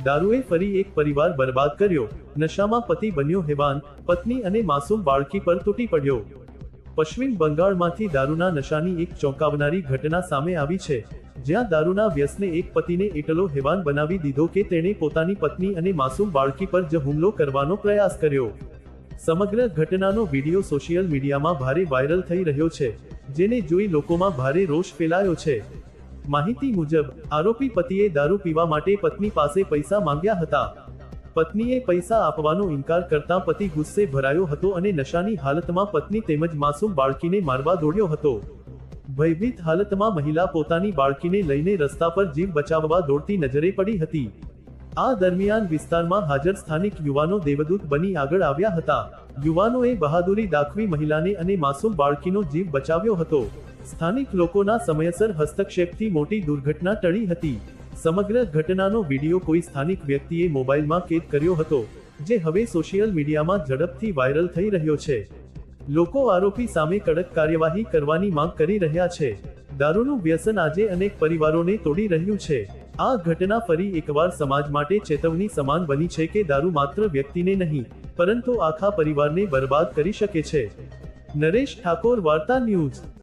દારૂએ ફરી એક પરિવાર બરબાદ કર્યો. નશામાં પતિ બન્યો હેવાન, પત્ની અને માસૂમ બાળકી પર તૂટી પડ્યો. પશ્ચિમ બંગાળમાંથી દારૂના નશાની એક ચોંકાવનારી ઘટના સામે આવી છે, જ્યાં દારૂના વ્યસને એક પતિને એટલો હેવાન બનાવી દીધો કે તેણે પોતાની પત્ની અને માસૂમ બાળકી પર જ હુમલો કરવાનો પ્રયાસ કર્યો. સમગ્ર ઘટનાનો વિડીયો સોશિયલ મીડિયામાં ભારે વાયરલ થઈ રહ્યો છે, જેને જોઈ લોકોમાં ભારે રોષ ફેલાયો છે. માહિતી મુજબ, આરોપી પતિએ દારૂ પીવા માટે પત્ની પાસે પૈસા માંગ્યા હતા. પત્નીએ પૈસા આપવાનો ઇનકાર કરતા પતિ ગુસ્સે ભરાયો હતો અને નશાની હાલતમાં પત્ની તેમજ માસૂમ બાળકીને મારવા દોડ્યો હતો. ભયભીત હાલતમાં મહિલા પોતાની બાળકીને લઈને રસ્તા પર જીવ બચાવવા દોડતી નજરે પડી હતી. આ દરમિયાન વિસ્તારમાં હાજર સ્થાનિક યુવાનો દેવદૂત બની આગળ આવ્યા હતા. યુવાનોએ બહાદુરી દાખવી મહિલાને અને માસૂમ બાળકીનો જીવ બચાવ્યો હતો. સ્થાનિક લોકોના સમયસર હસ્તક્ષેપથી મોટી દુર્ઘટના ટળી હતી. સમગ્ર ઘટનાનો વિડીયો કોઈ સ્થાનિક વ્યક્તિએ મોબાઈલમાં કેદ કર્યો હતો, જે હવે સોશિયલ મીડિયામાં ઝડપથી વાયરલ થઈ રહ્યો છે. લોકો આરોપી સામે કડક કાર્યવાહી કરવાની માંગ કરી રહ્યા છે. દારૂનું વ્યસન આજે અનેક પરિવારોને તોડી રહ્યું છે. આ ઘટના ફરી એકવાર સમાજ માટે ચેતવણી સમાન બની છે કે દારૂ માત્ર વ્યક્તિને નહીં, પરંતુ આખા પરિવારને બરબાદ કરી શકે છે. નરેશ ઠાકોર, વાર્તા ન્યૂઝ.